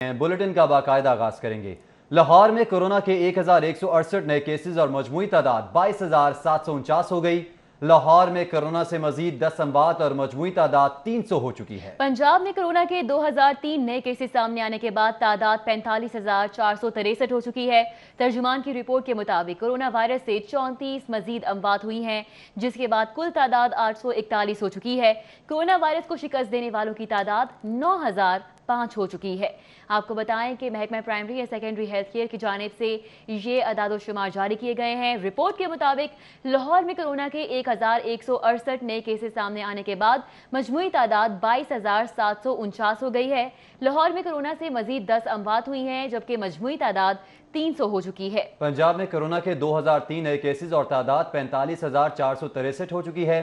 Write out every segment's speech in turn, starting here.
Bulletin का बाकायदा आगाज करेंगे। लाहौर में कोरोना के 1168 नए केसेस और मजमूई तादाद 22,749 हो गई। लाहौर में कोरोना से मजीद 10 अमवात और मजमूई तादाद 300 हो चुकी है। पंजाब में कोरोना के 2003 नए केसेस सामने आने के बाद तादाद 45,463 हो चुकी है। तर्जुमान की रिपोर्ट के मुताबिक कोरोना वायरस से 34 मजीद अमवात हुई हैं, जिसके बाद कुल तादाद 841 हो चुकी है। कोरोना वायरस को शिकस्त देने वालों की तादाद 9,005 हो चुकी है। आपको बताएं कि महकमा प्राइमरी या सेकेंडरी हेल्थ केयर की जानिब से ये अदाद-ओ-शुमार जारी किए गए हैं। रिपोर्ट के मुताबिक लाहौर में कोरोना के 1168 नए केसेस सामने आने के बाद मजमूई तादाद 22,749 हो गई है। लाहौर में कोरोना से मजीद 10 अमवात हुई हैं, जबकि मजमूई तादाद 300 हो चुकी है। पंजाब में कोरोना के 2003 नए केसेस और तादाद 45,463 हो चुकी है।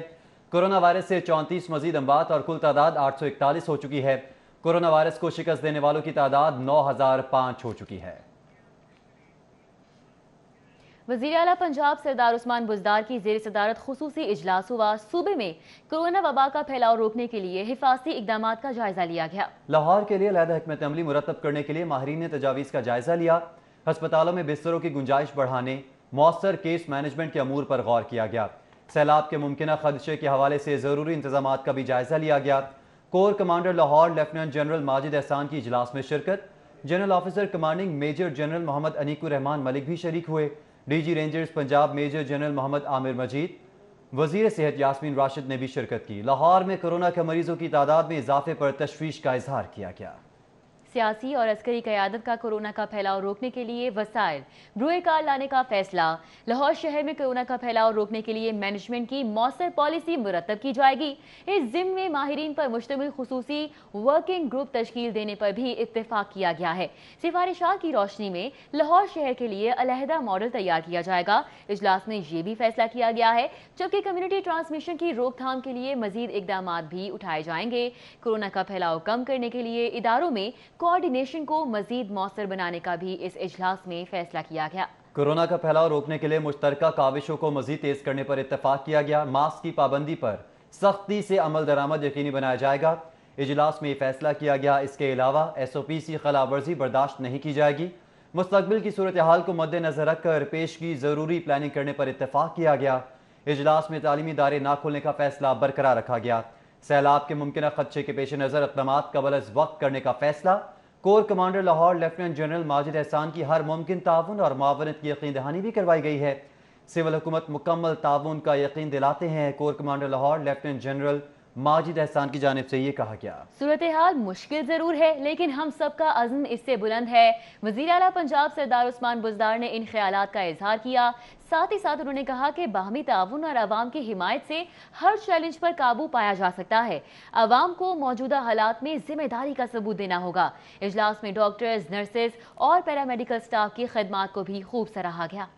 कोरोना वायरस से 34 मजीद अमवात और कुल तादाद 841 हो चुकी है। कोरोना वायरस को शिकस्त देने वालों की तादाद 9,005 हो चुकी है। वज़ीर आला पंजाब सरदार उस्मान बुज़दार की ज़ेर सदारत खुसूसी इजलास हुआ। सूबे में कोरोना वबा का फैलाव रोकने के लिए हिफाजती इक़दामात का जायजा लिया गया। लाहौर के लिए अलहदा हिकमत अमली मुरतब करने के लिए माहिरीन ने तजावीज़ का जायजा लिया। अस्पतालों में बिस्तरों की गुंजाइश बढ़ाने, मौसर केस मैनेजमेंट के अमूर पर गौर किया गया। सैलाब के मुमकिन खदशे के हवाले से ज़रूरी इंतजामात का भी जायजा लिया गया। Corps commander Lahore lieutenant general Majid Ehsan की इजलास में शिरकत। General officer commanding major general Mohammad Aneequr Rahman Malik भी शरीक हुए। DG rangers Punjab major general Mohammad Aamir Majeed, वजीर सेहत यास्मीन राशिद ने भी शिरकत की। लाहौर में कोरोना के मरीजों की तादाद में इजाफे पर तशवीश का इजहार किया गया। सियासी और अस्करी क़यादत का कोरोना का फैलाव रोकने के लिए वसाइल ब्रुए कार लाने का फैसला। लाहौर शहर में कोरोना का फैलाव रोकने के लिए मैनेजमेंट की मौसर पॉलिसी मुरतब की जाएगी। इस ज़िम्मे में माहिरीन पर मुश्तमिल खुसूसी वर्किंग ग्रुप तश्कील देने पर भी इत्तेफाक किया गया है। सिफारिशात की रोशनी में लाहौर शहर के लिए अलहदा मॉडल तैयार किया जाएगा। इजलास में ये भी फैसला किया गया है, जबकि कम्युनिटी ट्रांसमिशन की रोकथाम के लिए मजीद इकदामात भी उठाए जाएंगे। कोरोना का फैलाव कम करने के लिए इदारों में कोऑर्डिनेशन को मजीद मौसर बनाने का भी इस इजलास में फैसला किया गया। कोरोना का फैलाव रोकने के लिए मुश्तरका काविशों को मजीद तेज करने पर इत्तेफाक किया गया। मास्क की पाबंदी पर सख्ती से अमल दरामद यकीनी बनाया जाएगा। इजलास में फैसला किया गया। इसके अलावा SOP की खिलाफ वर्जी बर्दाश्त नहीं की जाएगी। मुस्तकबिल की सूरत हाल को मद्देनजर रखकर पेश की जरूरी प्लानिंग करने पर इत्तेफाक किया गया। इजलास में तालीमी इदारे न खोलने का फैसला बरकरार रखा गया। सैलाब के मुमकिन खदशे के पेश नज़र इक़दामात कबल अज़ वक्त करने का फैसला। Core commander Lahore lieutenant general Majid Ehsan की हर मुमकिन ताउन और मावनत की यकीन दहानी भी करवाई गई है। सिविल हुकूमत मुकम्मल ताउन का यकीन दिलाते हैं। Core commander Lahore lieutenant general Majid Ehsan की जानिब से ये कहा गया। सूरत हाल मुश्किल जरूर है, लेकिन हम सबका अज़्म इससे बुलंद है। वज़ीर आला पंजाब सरदार उस्मान बुज़दार ने इन ख्यालात का इजहार किया। साथ ही साथ उन्होंने कहा कि बाहमी ताउन और आवाम की हिमायत से हर चैलेंज पर काबू पाया जा सकता है। आवाम को मौजूदा हालात में जिम्मेदारी का सबूत देना होगा। इजलास में डॉक्टर्स, नर्सेज और पैरामेडिकल स्टाफ की खदमात को भी खूब सराहा गया।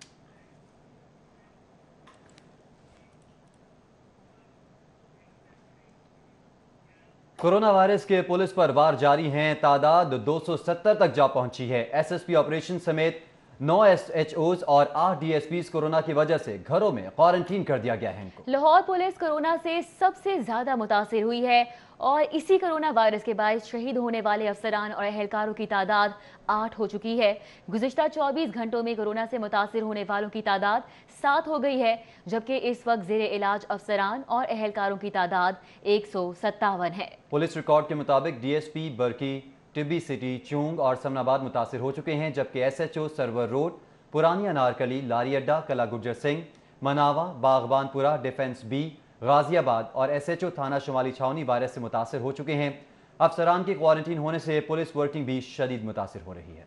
कोरोना वायरस के पुलिस पर वार जारी हैं। तादाद 270 तक जा पहुंची है। SSP ऑपरेशन समेत 9 SHOs और 8 DSPs कोरोना की वजह से घरों में क्वारंटीन कर दिया गया है। इनको लाहौर पुलिस कोरोना से सबसे ज्यादा मुतासिर हुई है और इसी कोरोना वायरस के बायस शहीद होने वाले अफसरान और अहलकारों की तादाद 8 हो चुकी है। गुज़िश्ता 24 घंटों में कोरोना से मुतासिर होने वालों की तादाद 7 हो गई है, जबकि इस वक्त ज़ेरे इलाज अफसरान और अहलकारों की तादाद 157 है। पुलिस रिकॉर्ड के मुताबिक DSP बरकी, टिब्बी सिटी, चूंग और समनाबाद मुतासिर हो चुके हैं, जबकि SHO सरवर रोड, पुरानी अनारकली, लारी अड्डा, कला गुर्जर सिंह, मनावा, बागबानपुरा, डिफेंस B, गाजियाबाद और SHO थाना शुमाली छावनी वायरस से मुतासिर हो चुके हैं। अफसरान के क्वारंटीन होने से पुलिस वर्किंग भी शदीद मुतासिर हो रही है।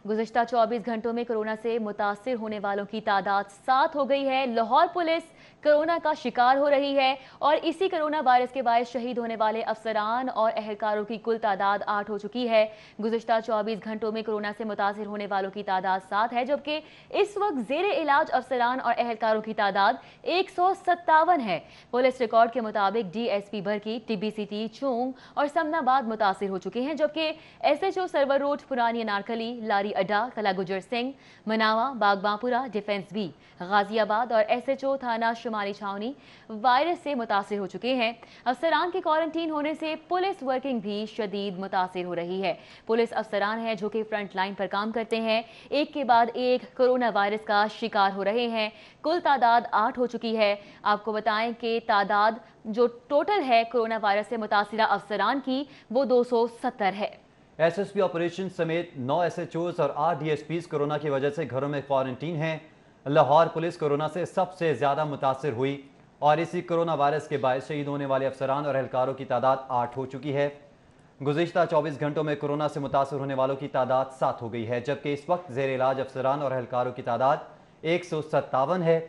गुज़िश्ता 24 घंटों में कोरोना से मुतासिर होने वालों की तादाद 7 हो गई है। लाहौर पुलिस कोरोना का शिकार हो रही है और इसी कोरोना वायरस के बायस शहीद होने वाले अफसरान और अहलकारों की कुल तादाद 8 हो चुकी है। गुज़िश्ता 24 घंटों में कोरोना से मुतासिर होने वालों की तादाद 7 है, जबकि इस वक्त ज़ेरे इलाज अफसरान और अहलकारों की तादाद 157 है। पुलिस रिकॉर्ड के मुताबिक DSP बरकी, टिब्बी सिटी, चूंग और समनाबाद मुतासिर हो चुके हैं, जबकि SHO सरवर रोड, पुरानी अनारकली, लारी अड्डा, कला गुजर सिंह, मनावा, बागबांपुरा, डिफेंस बी, गाजियाबाद और SHO थाना शुमाली छावनी वायरस से मुतासिर हो चुके हैं। अफसरान के क्वारंटीन होने से पुलिस वर्किंग भी शदीद मुतासिर हो रही है। पुलिस अफसरान हैं जो कि फ्रंट लाइन पर काम करते हैं, एक के बाद एक कोरोना वायरस का शिकार हो रहे हैं। कुल तादाद 8 हो चुकी है। आपको बताएं कि तादाद जो टोटल है कोरोना वायरस से मुतासिरा अफसरान की वो 270 है। SSP ऑपरेशन समेत 9 SHOs और 8 DSPs कोरोना की वजह से घरों में क्वारंटीन हैं। लाहौर पुलिस कोरोना से सबसे ज़्यादा मुतासिर हुई और इसी कोरोना वायरस के बायस शहीद होने वाले अफसरान और एहलकारों की तादाद 8 हो चुकी है। गुज़िश्ता 24 घंटों में कोरोना से मुतासिर होने वालों की तादाद 7 हो गई है, जबकि इस वक्त ज़ेर इलाज अफसरान और एहलकारों की तादाद 157 है।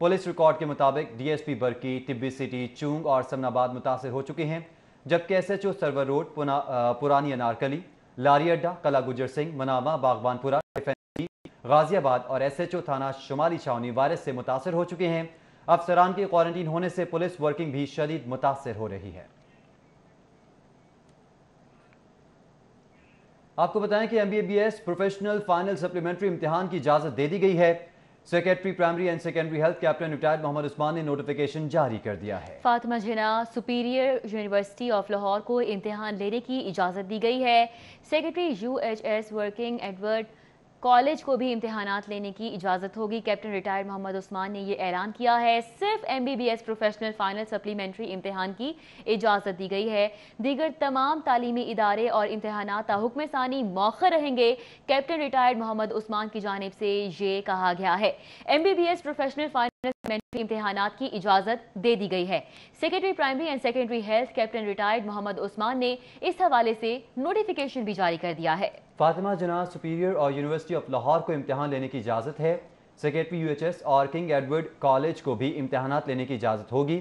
पुलिस रिकॉर्ड के मुताबिक DSP बरकी, टिब्बी सिटी, चूंग और समनाबाद मुतासिर हो चुके हैं, जबकि SHO सर्वर रोड, पुरानी अनारकली, लारी अड्डा, कला गुजर सिंह, मनावा, बागबानपुरा, गाजियाबाद और SHO थाना शुमाली छावनी वायरस से मुतासिर हो चुके हैं। अफसरान के क्वारंटीन होने से पुलिस वर्किंग भी शदीद मुतासिर हो रही है। आपको बताएं कि MBBS प्रोफेशनल फाइनल सप्लीमेंट्री इम्तिहान की इजाजत दे दी गई है। Secretary primary and secondary health captain retired Mohammad Usman ने नोटिफिकेशन जारी कर दिया है। Fatima Jinnah superior university of Lahore को इम्तिहान लेने की इजाज़त दी गई है। Secretary UHS working Edward college को भी इम्तिहानात लेने की इजाज़त होगी। कैप्टन रिटायर्ड मोहम्मद उस्मान ने ये ऐलान किया है। सिर्फ MBBS प्रोफेशनल फाइनल सप्लीमेंट्री इम्तिहान की इजाज़त दी गई है। दीगर तमाम तालीमी इदारे और इम्तिहानात ताहुक्म सानी मौखर रहेंगे। कैप्टन रिटायर्ड मोहम्मद उस्मान की जानिब से ये कहा गया है। MBBS प्रोफेशनल फाइनल सप्लीमेंट्री इम्तिहानात की इजाज़त दे दी गई है। Secretary primary and secondary health captain retired Mohammad Usman ने इस हवाले से नोटिफिकेशन भी जारी कर दिया है। फातिमा जना सुपीरियर और यूनिवर्सिटी ऑफ लाहौर को इम्तिहान लेने की इजाज़त है। सेक्रेटरी UHS और किंग एडवर्ड कॉलेज को भी इम्तिहानात लेने की इजाज़त होगी।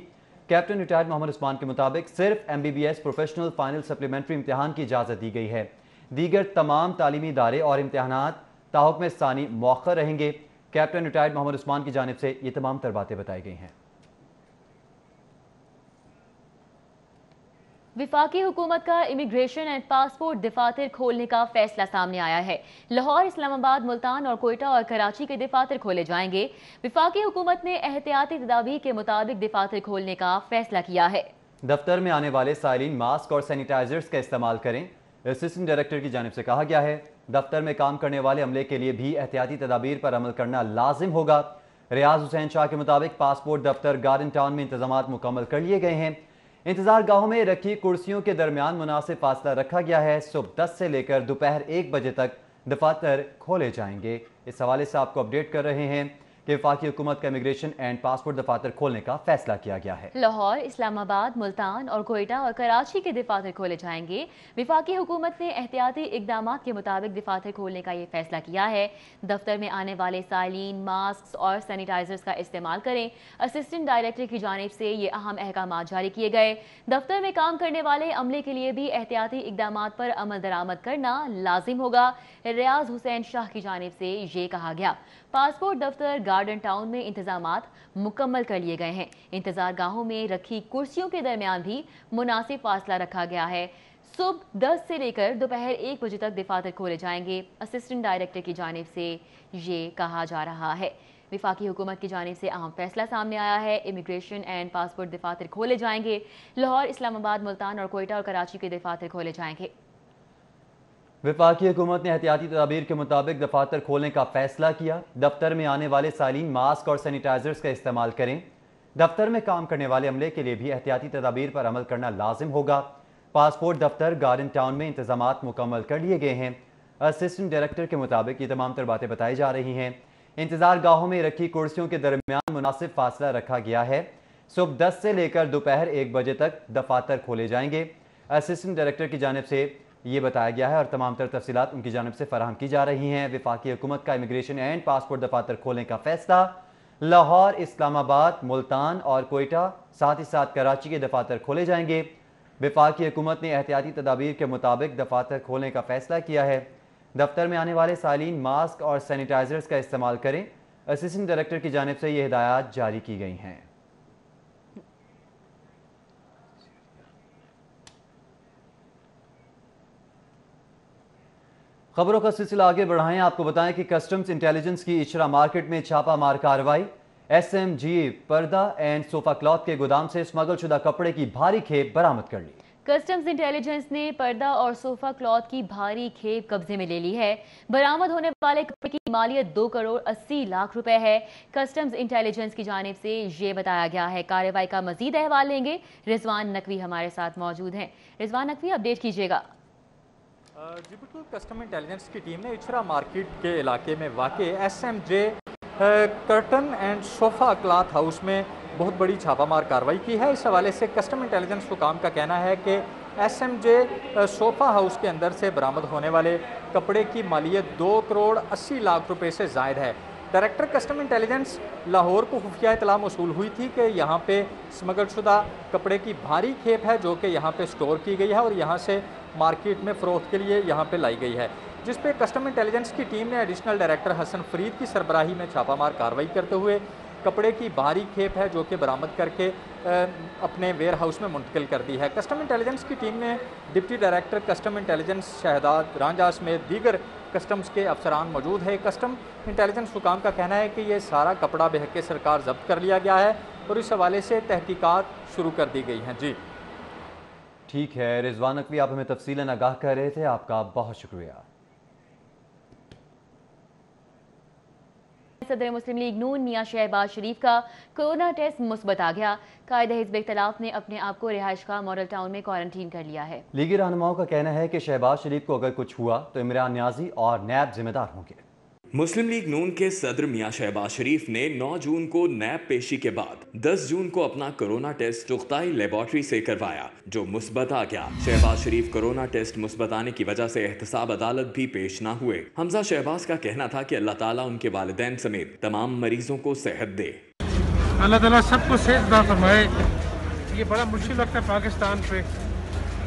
कैप्टन रिटायर्ड मोहम्मद उस्मान के मुताबिक सिर्फ MBBS प्रोफेशनल फाइनल सप्लीमेंट्री इम्तिहान की इजाज़त दी गई है। दीगर तमाम तालीमी इदारे और इम्तिहानात ताहुक्म सानी मौखर रहेंगे। कैप्टन रिटायर्ड मोहम्मद उस्मान की जानिब से ये तमाम तर बातें बताई गई हैं। विफाकी हुकूमत का इमिग्रेशन एंड पासपोर्ट दफातर खोलने का फैसला सामने आया है। लाहौर, इस्लामाबाद, मुल्तान और कोयटा और कराची के दफातर खोले जाएंगे। विफाकी हुकूमत ने एहतियाती तदाबीर के मुताबिक दफातर खोलने का फैसला किया है। दफ्तर में आने वाले साइलिन मास्क और सैनिटाइजर्स का इस्तेमाल करें। असिस्टेंट डायरेक्टर की जानिब से कहा गया है, दफ्तर में काम करने वाले अमले के लिए भी एहतियाती तदाबीर पर अमल करना लाजिम होगा। रियाज हुसैन शाह के मुताबिक पासपोर्ट दफ्तर गार्डन टाउन में इंतजाम मुकम्मल कर लिए गए हैं। इंतजार गाहों में रखी कुर्सियों के दरमियान मुनासिब फासला रखा गया है। सुबह 10 से लेकर दोपहर 1 बजे तक दफातर खोले जाएंगे। इस हवाले से आपको अपडेट कर रहे हैं कि वफाकी हुकूमत का इमिग्रेशन एंड पासपोर्ट दफातर खोलने का फैसला किया गया है। लाहौर, इस्लामाबाद, मुल्तान और कोयटा और कराची के दफातर खोले जाएंगे। विफाकी हुकूमत ने एहतियाती इकदामात के मुताबिक दफातर खोलने का ये फैसला किया है। दफ्तर में आने वाले साइलिन, मास्क और सैनिटाइजर्स का इस्तेमाल करें। असिस्टेंट डायरेक्टर की जानिब से ये अहम अहकाम जारी किए गए। दफ्तर में काम करने वाले अमले के लिए भी एहतियाती इकदामात पर अमल दरामद करना लाजिम होगा। रियाज हुसैन शाह की जानिब से ये कहा गया। पासपोर्ट दफ्तर गार्डन टाउन में इंतजामात मुकम्मल कर लिए गए हैं। इंतजार गाहों में रखी कुर्सियों के दरमियान भी मुनासिब फासला रखा गया है। सुबह 10 से लेकर दोपहर 1 बजे तक दफातर खोले जाएंगे। असिस्टेंट डायरेक्टर की जानिब से ये कहा जा रहा है। विफाकी हुकूमत की जानिब से अहम फैसला सामने आया है। इमिग्रेशन एंड पासपोर्ट दफातर खोले जाएंगे। लाहौर, इस्लामाबाद, मुल्तान और कोयटा और कराची के दफातर खोले जाएंगे। वफाकी हुकूमत ने एहतियाती तदाबीर के मुताबिक दफातर खोलने का फैसला किया। दफ्तर में आने वाले साइलिन मास्क और सैनिटाइजर्स का इस्तेमाल करें। दफ्तर में काम करने वाले अमले के लिए भी एहतियाती तदाबीर पर अमल करना लाजिम होगा। पासपोर्ट दफ्तर गार्डन टाउन में इंतजामात मुकम्मल कर लिए गए हैं। असिस्टेंट डायरेक्टर के मुताबिक ये तमाम तर बातें बताई जा रही हैं। इंतजार गाहों में रखी कुर्सियों के दरमियान मुनासिब फासला रखा गया है। सुबह 10 से लेकर दोपहर 1 बजे तक दफातर खोले जाएंगे। असिस्टेंट डायरेक्टर की जानिब से ये बताया गया है और तमाम तर तफसीलात उनकी जानिब से फराहम की जा रही हैं। वफाकी हुकूमत का इमिग्रेशन एंड पासपोर्ट दफातर खोलने का फैसला लाहौर, इस्लामाबाद, मुल्तान और कोयटा साथ ही साथ कराची के दफातर खोले जाएंगे। वफाकी हुकूमत ने एहतियाती तदाबीर के मुताबिक दफातर खोलने का फैसला किया है। दफ्तर में आने वाले साइलिन मास्क और सैनिटाइजर्स का इस्तेमाल करें। असिस्टेंट डायरेक्टर की जानिब से ये हिदायत जारी की गई हैं। خبروں کا سلسلہ آگے بڑھائیں، آپ کو بتائیں کہ کسٹمز انٹیلیجنس کی اچرا مارکیٹ میں چھاپہ مار کارروائی، ایس ایم جی پردہ اینڈ صوفہ کلاتھ کے گودام سے اسمگل شدہ کپڑے کی بھاری کھیپ برآمد کر لی۔ کسٹمز انٹیلیجنس نے پردہ اور صوفہ کلاتھ کی بھاری کھیپ قبضے میں لے لی ہے۔ برآمد ہونے والے کپڑے کی مالیت 2 کروڑ 80 لاکھ روپے ہے۔ کسٹمز انٹیلیجنس کی جانب سے یہ بتایا گیا ہے۔ کارروائی کا مزید احوال لیں گے رضوان نقوی ہمارے ساتھ موجود ہیں۔ رضوان نقوی، اپڈیٹ کیجیے گا۔ جی بالکل، کسٹم انٹیلیجنس کی ٹیم نے اچرا مارکیٹ کے علاقے میں واقع S M J curtain and sofa cloth house میں بہت بڑی چھاپہ مار کارروائی کی ہے۔ اس حوالے سے کسٹم انٹیلیجنس حکام کا کہنا ہے کہ ایس ایم جے صوفہ ہاؤس کے اندر سے برآمد ہونے والے کپڑے کی مالیت 2 کروڑ 80 لاکھ روپے سے زائد ہے۔ ڈائریکٹر کسٹم انٹیلیجنس لاہور کو خفیہ اطلاع موصول ہوئی تھی کہ یہاں پہ اسمگل شدہ کپڑے کی بھاری کھیپ ہے جو کہ یہاں پہ سٹور کی گئی ہے اور یہاں سے مارکیٹ میں فروخت کے لیے یہاں پہ لائی گئی ہے، جس پہ کسٹم انٹیلیجنس کی ٹیم نے ایڈیشنل ڈائریکٹر حسن فرید کی سربراہی میں چھاپہ مار کارروائی کرتے ہوئے کپڑے کی بھاری کھیپ ہے جو کہ برآمد کر کے اپنے ویئر ہاؤس میں منتقل کر دی ہے۔ کسٹم انٹیلیجنس کی ٹیم نے deputy director custom intelligence Shahzad Ranjha سمیت دیگر کسٹمز کے افسران موجود ہے۔ کسٹم انٹیلیجنس حکام کا کہنا ہے کہ یہ سارا کپڑا بحق سرکار ضبط کر لیا گیا ہے اور اس حوالے سے تحقیقات شروع کر دی گئی ہیں۔ جی ٹھیک ہے رضوان نقوی، آپ ہمیں تفصیلاً آگاہ کر رہے تھے، آپ کا بہت شکریہ۔ صدر مسلم لیگ نون میاں شہباز شریف کا کورونا ٹیسٹ مثبت آ گیا۔ قائد حزب اختلاف نے اپنے آپ کو رہائش گاہ ماڈل ٹاؤن میں کوارنٹین کر لیا ہے۔ لیگی رہنماؤں کا کہنا ہے کہ شہباز شریف کو اگر کچھ ہوا تو عمران نیازی اور نیب ذمہ دار ہوں گے۔ مسلم لیگ نون کے صدر میاں شہباز شریف نے 9 جون کو نیب پیشی کے بعد 10 جون کو اپنا کورونا ٹیسٹ چغتائی لیبارٹری سے کروایا جو مثبت آ گیا۔ شہباز شریف کورونا ٹیسٹ مثبت آنے کی وجہ سے احتساب عدالت بھی پیش نہ ہوئے۔ حمزہ شہباز کا کہنا تھا کہ اللہ تعالیٰ ان کے والدین سمیت تمام مریضوں کو صحت دے۔ اللہ تعالیٰ سب کو صحت عطا فرمائے۔ یہ بڑا مشکل وقت ہے پاکستان پہ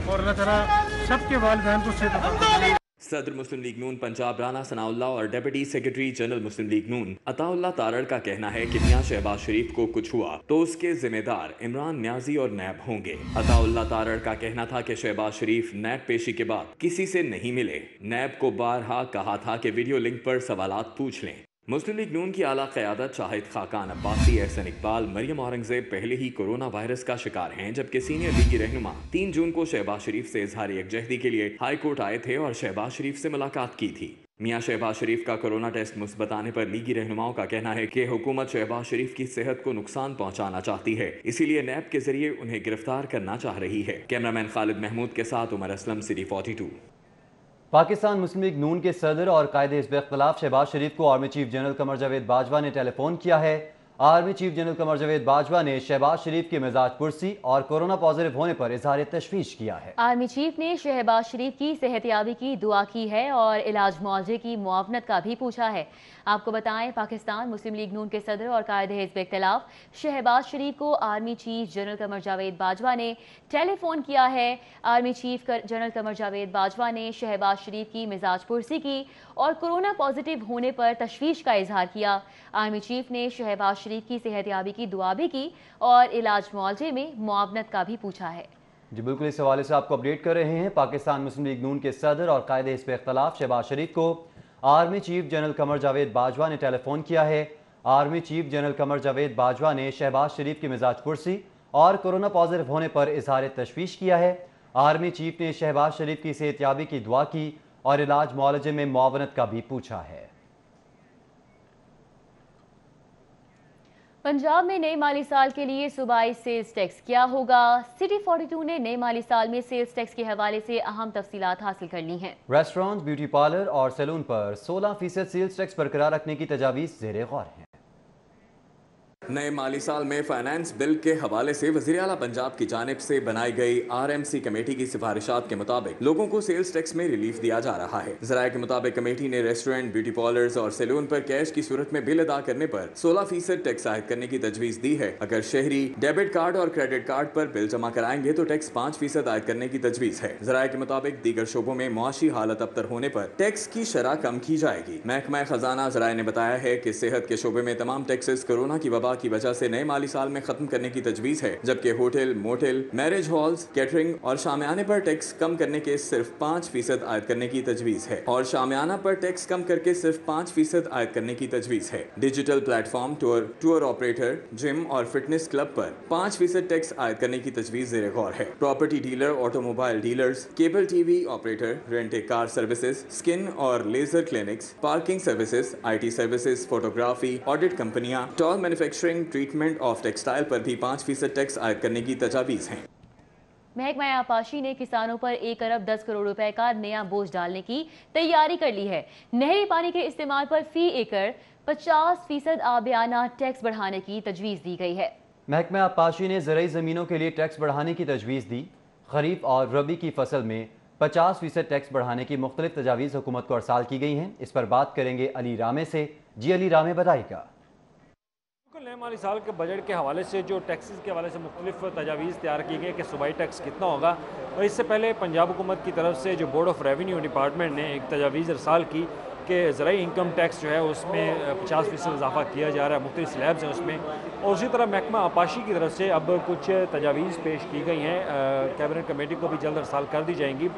اور اللہ تعالیٰ سب کے والدین کو صحت عطا فرمائے۔ صدر مسلم لیگ نون پنجاب رانا ثناء اللہ اور ڈیپٹی سیکرٹری جنرل مسلم لیگ نون عطا اللہ تارڑ کا کہنا ہے کہ میاں شہباز شریف کو کچھ ہوا تو اس کے ذمہ دار عمران نیازی اور نیب ہوں گے۔ عطا اللہ تارڑ کا کہنا تھا کہ شہباز شریف نیب پیشی کے بعد کسی سے نہیں ملے، نیب کو بارہا کہا تھا کہ ویڈیو لنک پر سوالات پوچھ لیں۔ مسلم لیگ نون کی اعلیٰ قیادت شاہد خاقان عباسی، احسن اقبال، مریم اورنگزیب پہلے ہی کورونا وائرس کا شکار ہیں، جبکہ سینئر لیگی رہنما 3 جون کو شہباز شریف سے اظہار یکجہتی کے لیے ہائی کورٹ آئے تھے اور شہباز شریف سے ملاقات کی تھی۔ میاں شہباز شریف کا کورونا ٹیسٹ مثبت آنے پر لیگی رہنماؤں کا کہنا ہے کہ حکومت شہباز شریف کی صحت کو نقصان پہنچانا چاہتی ہے، اسی لیے نیب کے ذریعے انہیں گرفتار کرنا چاہ رہی ہے۔ کیمرامین خالد محمود کے ساتھ عمر اسلم، سٹی 42۔ پاکستان مسلم لیگ نون کے صدر اور قائد حزب اختلاف شہباز شریف کو army chief general Qamar Javed Bajwa نے ٹیلی فون کیا ہے۔ Army chief general Qamar Javed Bajwa نے شہباز شریف کے مزاج پرسی اور کورونا پازیٹیو ہونے پر اظہار تشویش کیا ہے۔ آرمی چیف نے شہباز شریف کی صحت یابی کی دعا کی ہے اور علاج معالجے کی معاونت کا بھی پوچھا ہے۔ آپ کو بتائیں پاکستان مسلم لیگ نون کے صدر اور قائد حزب اختلاف شہباز شریف کو army chief general Qamar Javed Bajwa نے ٹیلی فون کیا ہے۔ Army chief general Qamar Javed Bajwa نے شہباز شریف کی مزاج پرسی کی اور کورونا پازیٹیو ہونے پر تشویش کا اظہار کیا۔ آرمی چیف نے شہباز شریف کی صحت یابی کی دعا بھی کی اور علاج معالجے میں معاونت کا بھی پوچھا ہے۔ جی بالکل، اس حوالے سے آپ کو اپڈیٹ کر رہے ہیں۔ پاکستان مسلم لیگ نون کے صدر اور قائد حزب اختلاف شہباز شریف کو army chief general Qamar Javed Bajwa نے ٹیلی فون کیا ہے۔ Army chief general Qamar Javed Bajwa نے شہباز شریف کی مزاج پرسی اور کورونا پازیٹیو ہونے پر اظہار تشویش کیا ہے۔ آرمی چیف نے شہباز شریف کی صحت یابی کی دعا کی اور علاج معالجے میں معاونت کا بھی پوچھا ہے۔ پنجاب میں نئے مالی سال کے لیے صوبائی سیلز ٹیکس کیا ہوگا؟ سٹی 42 نے نئے مالی سال میں سیلز ٹیکس کے حوالے سے اہم تفصیلات حاصل کر لی ہیں۔ ریسٹورانٹ، بیوٹی پارلر اور سیلون پر 16% سیلز ٹیکس برقرار رکھنے کی تجاویز زیر غور ہیں۔ نئے مالی سال میں فائنانس بل کے حوالے سے وزیر اعلیٰ پنجاب کی جانب سے بنائی گئی RMC کمیٹی کی سفارشات کے مطابق لوگوں کو سیلز ٹیکس میں ریلیف دیا جا رہا ہے۔ ذرائع کے مطابق کمیٹی نے ریسٹورینٹ، بیوٹی پارلرز اور سیلون پر کیش کی صورت میں بل ادا کرنے پر 16% ٹیکس عائد کرنے کی تجویز دی ہے۔ اگر شہری ڈیبٹ کارڈ اور کریڈٹ کارڈ پر بل جمع کرائیں گے تو ٹیکس 5% عائد کرنے کی تجویز ہے۔ ذرائع کے مطابق دیگر شعبوں میں معاشی حالت ابتر ہونے پر ٹیکس کی شرح کم کی جائے گی۔ محکمہ خزانہ ذرائع نے بتایا ہے کہ صحت کے شعبے میں تمام ٹیکسز کورونا کی وبا की वजह से नए माली साल में खत्म करने की तजवीज़ है, जबकि hotel, motel, marriage halls, catering और शामियाने पर टैक्स कम करने के सिर्फ 5% आयद करने की तजवीज़ है और शामियाना पर टैक्स कम करके सिर्फ 5% आयद करने की तजवीज़ है। Digital platform, tour operator, gym और फिटनेस क्लब पर 5% टैक्स आयद करने की तजवीज़ ज़ेर गौर है। Property dealer, automobile dealers, cable TV operator, rent a car services, skin और laser clinics, parking services, IT services, photography, audit कंपनियां, toll manufacturing, treatment of textile पर भी 5% टैक्स आयद करने की तजावीज़ हैं। महकमा आपाशी ने किसानों पर 1 अरब 10 करोड़ रुपए का नया बोझ डालने की तैयारी कर ली है। नहरी पानी के इस्तेमाल पर फी एकड़ 50% आबियाना टैक्स बढ़ाने की तजवीज़ दी गई है। महकमा आपाशी ने ज़रई ज़मीनों के लिए टैक्स बढ़ाने की तजवीज़ दी। खरीफ और रबी की फसल में 50% टैक्स बढ़ाने की मुख्तलिफ तजावीज़ हुकूमत को अरसाल की गई हैं। इस पर बात करेंगे अली रामे से। जी अली रामे, बताइएगा। नए माली साल के बजट के हवाले से जो टैक्सेस के हवाले से मुख्तलिफ तजावीज़ तैयार की गई कि सूबाई टैक्स कितना होगा, और इससे पहले पंजाब हुकूमत की तरफ से जो बोर्ड ऑफ रेवेन्यू डिपार्टमेंट ने एक तजावीज़ अरसाल की कि ज़राई इनकम टैक्स जो है उसमें 50% इजाफा किया जा रहा है, मुख्तलिफ स्लैब्स हैं उसमें। और उसी तरह महकमा आपाशी की तरफ से अब कुछ तजावीज़ पेश की गई हैं, कैबिनेट कमेटी को भी जल्द अरसाल कर दी जाएंगी।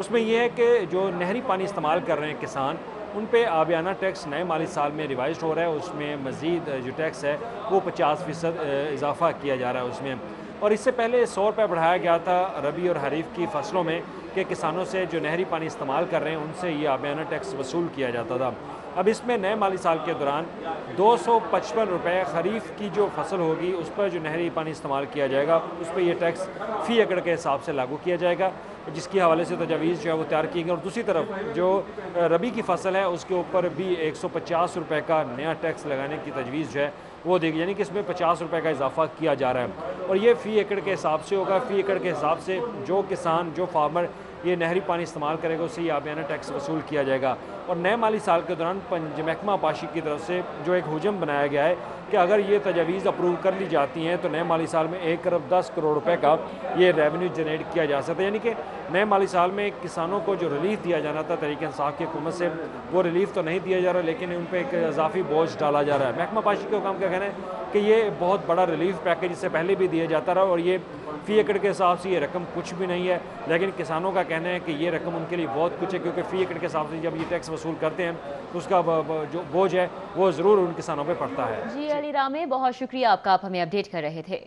उसमें यह है कि जो नहरी पानी इस्तेमाल कर रहे हैं किसान, उन पे आबियाना टैक्स नए माली साल में रिवाइज हो रहा है। उसमें मज़ीद जो टैक्स है वो 50% इजाफा किया जा रहा है उसमें। और इससे पहले 100 रुपये बढ़ाया गया था रबी और खरीफ की फसलों में कि किसानों से जो नहरी पानी इस्तेमाल कर रहे हैं उनसे ये आबियाना टैक्स वसूल किया जाता था। अब इसमें नए माली साल के दौरान 255 रुपये खरीफ की जो फसल होगी उस पर जो नहरी पानी इस्तेमाल किया जाएगा उस पर यह टैक्स फ़ी एकड़ के हिसाब से लागू किया जाएगा, जिसके हवाले से तजावीज़ जो है वो तैयार की गई। और दूसरी तरफ जो रबी की फसल है उसके ऊपर भी 150 रुपये का नया टैक्स लगाने की तजवीज़ जो है वो देगी, यानी कि इसमें 50 रुपये का इजाफा किया जा रहा है। और ये फ़ी एकड़ के हिसाब से होगा। फ़ी एकड़ के हिसाब से जो किसान, जो फार्मर ये नहरी पानी इस्तेमाल करेगा उससे ये आबियाना टैक्स वसूल किया जाएगा। और नए माली साल के दौरान महकमा आपाशी की तरफ से जो एक हुजम बनाया गया है कि अगर ये तजावीज़ अप्रूव कर ली जाती हैं तो नए माली साल में 1 अरब 10 करोड़ रुपए का ये रेवेन्यू जनरेट किया जा सकता है। यानी कि नए माली साल में किसानों को जो रिलीफ दिया जाना था तहरीक इंसाफ की हुकूमत से, वो रिलीफ तो नहीं दिया जा रहा, लेकिन उन पर एक इजाफी बोझ डाला जा रहा है। महकमा आपाशी के हुकाम का कहना है कि ये बहुत बड़ा रिलीफ पैकेज इससे पहले भी दिया जाता रहा और ये फ़ी एकड़ के हिसाब से ये रकम कुछ भी नहीं है, लेकिन किसानों का कहना है कि ये रकम उनके लिए बहुत कुछ है, क्योंकि फ़ी एकड़ के हिसाब से जब ये टैक्स वसूल करते हैं तो उसका जो बोझ है वो ज़रूर उन किसानों पे पड़ता है। जी अली रामे, बहुत शुक्रिया आपका, आप हमें अपडेट कर रहे थे।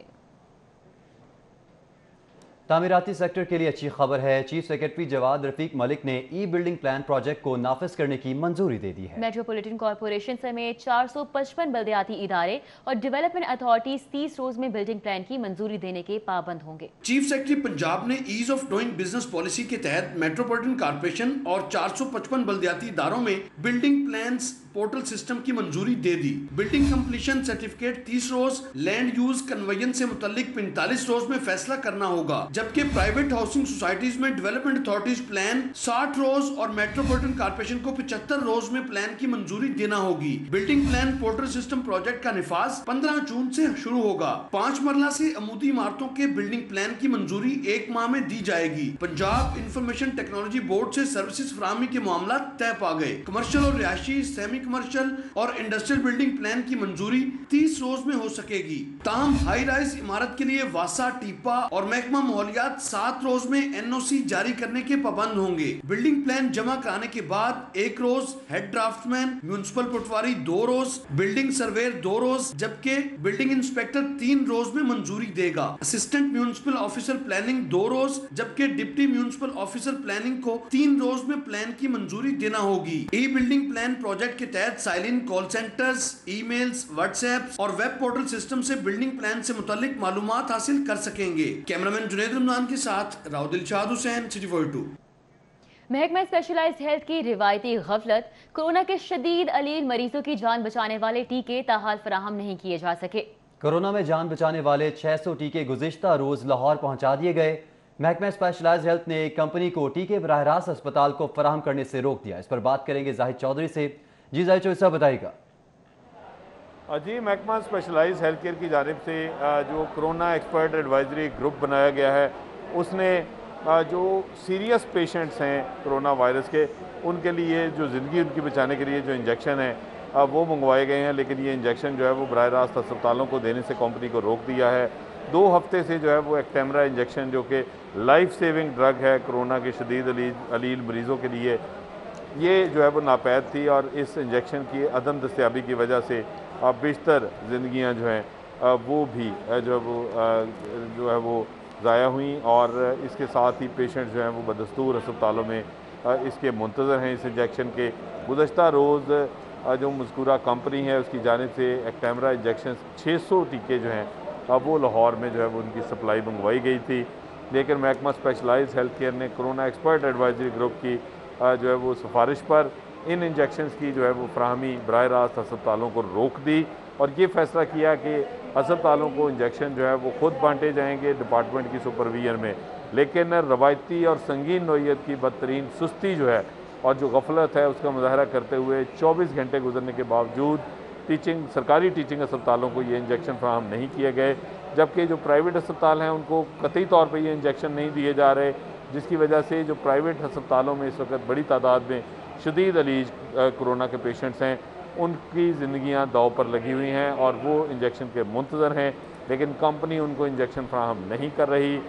तामीराती सेक्टर के लिए अच्छी खबर है। चीफ सेक्रेटरी जवाद रफीक मलिक ने ई बिल्डिंग प्लान प्रोजेक्ट को नाफिज करने की मंजूरी दे दी है। मेट्रोपॉलिटन कॉर्पोरेशन समेत 455 बल्दियाती इदारे और डेवलपमेंट अथॉरिटीज 30 रोज में बिल्डिंग प्लान की मंजूरी देने के पाबंद होंगे। चीफ सेक्रेटरी पंजाब ने ease of doing business policy के तहत मेट्रोपॉलिटन कॉर्पोरेशन और 455 बल्दियाती इदारों में बिल्डिंग प्लान्स पोर्टल सिस्टम की मंजूरी दे दी। बिल्डिंग कंप्लीशन सर्टिफिकेट 30 रोज, लैंड यूज कन्वेयंस से मुतल्लिक 45 रोज में फैसला करना होगा, जबकि प्राइवेट हाउसिंग सोसाइटीज में डेवलपमेंट अथॉरिटीज प्लान 60 रोज और मेट्रोपॉलिटन कॉर्पोरेशन को 75 रोज में प्लान की मंजूरी देना होगी। Building plan portal system project का निफाज 15 जून से शुरू होगा। 5 मरला से अमूदी इमारतों के बिल्डिंग प्लान की मंजूरी 1 माह में दी जाएगी। पंजाब इंफॉर्मेशन टेक्नोलॉजी बोर्ड से सर्विसेज फराहमी के मामला तय पा गए। कमर्शियल और रिहायशी, सेमी कमर्शियल और इंडस्ट्रियल बिल्डिंग प्लान की मंजूरी 30 रोज में हो सकेगी। ताहम हाई राइज इमारत के लिए वासा, टीपा और महकमा माहौलियात 7 रोज में एनओसी जारी करने के पाबंद होंगे। बिल्डिंग प्लान जमा कराने के बाद 1 रोज, हेड ड्राफ्टमैन, म्युनिसिपल पटवारी 2 रोज, बिल्डिंग सर्वेयर 2 रोज, जबकि बिल्डिंग इंस्पेक्टर 3 रोज में मंजूरी देगा। असिस्टेंट म्युनिसिपल ऑफिसर प्लानिंग 2 रोज, जबकि डिप्टी म्युनिसिपल ऑफिसर प्लानिंग को 3 रोज में प्लान की मंजूरी देना होगी। ई बिल्डिंग प्लान प्रोजेक्ट के तहत साइलिन कॉल सेंटर्स, ईमेल्स, व्हाट्सएप और वेब पोर्टल सिस्टम से बिल्डिंग प्लान से मुतालिक मालूमात हासिल कर सकेंगे। कैमरामैन जुनैद रमजान के साथ राव दिलशाद हुसैन, सिटी 42। महकमा स्पेशलाइज्ड हेल्थ की रिवायती गफलत, कोरोना के शदीद अलील मरीजों की जान बचाने वाले टीके ताहाल फराहम नहीं किए जा सके। कोरोना में जान बचाने वाले 600 टीके गुज़िश्ता रोज लाहौर पहुंचा दिए गए। महकमा स्पेशलाइज्ड हेल्थ ने एक कंपनी को टीके बराह रास्त अस्पताल को फराहम करने से रोक दिया। इस पर बात करेंगे जाहिद चौधरी से। जी जाहिद चौधरी साहब, बताइएगा। जी, महकमा स्पेशलाइज्ड हेल्थ केयर की जानिब से जो कोरोना एक्सपर्ट एडवाइजरी ग्रुप बनाया गया है उसने जो सीरियस पेशेंट्स हैं कोरोना वायरस के, उनके लिए जो ज़िंदगी उनकी बचाने के लिए जो इंजेक्शन है وہ منگوائے گئے ہیں، لیکن یہ انجیکشن جو ہے وہ براہ راست ہسپتالوں کو دینے سے کمپنی کو روک دیا ہے۔ 2 ہفتے سے جو ہے وہ ایکٹیمرا انجیکشن جو کہ لائف سیونگ ڈرگ ہے کورونا کے شدید علیل مریضوں کے لیے، یہ جو ہے وہ ناپید تھی، اور اس انجیکشن کی عدم دستیابی کی وجہ سے بیشتر زندگیاں جو ہیں وہ بھی جو ہے وہ ضائع ہوئیں، اور اس کے ساتھ ہی پیشنٹ جو ہیں وہ بدستور ہسپتالوں میں اس کے منتظر ہیں اس انجیکشن کے۔ گزشتہ روز جو مذکورہ کمپنی ہے اس کی جانب سے ایکٹیمرا انجیکشن 600 ٹیکے جو ہیں وہ لاہور میں جو ہے وہ ان کی سپلائی منگوائی گئی تھی، لیکن محکمہ اسپیشلائز ہیلتھ کیئر نے کرونا ایکسپرٹ ایڈوائزری گروپ کی جو ہے وہ سفارش پر ان انجیکشنز کی جو ہے وہ فراہمی براہ راست ہسپتالوں کو روک دی، اور یہ فیصلہ کیا کہ ہسپتالوں کو انجیکشن جو ہے وہ خود بانٹے جائیں گے ڈپارٹمنٹ کی سپرویژن میں، لیکن روایتی اور سنگین نوعیت کی بدترین سستی جو ہے اور جو غفلت ہے اس کا مظاہرہ کرتے ہوئے 24 گھنٹے گزرنے کے باوجود سرکاری ٹیچنگ ہسپتالوں کو یہ انجیکشن فراہم نہیں کیے گئے، جبکہ جو پرائیویٹ ہسپتال ہیں ان کو قطعی طور پہ یہ انجیکشن نہیں دیے جا رہے، جس کی وجہ سے جو پرائیویٹ ہسپتالوں میں اس وقت بڑی تعداد میں شدید علیج کرونا کے پیشنٹس ہیں، ان کی زندگیاں داؤ پر لگی ہوئی ہیں اور وہ انجیکشن کے منتظر ہیں، لیکن کمپنی ان کو انجیکشن فراہم نہیں کر رہی۔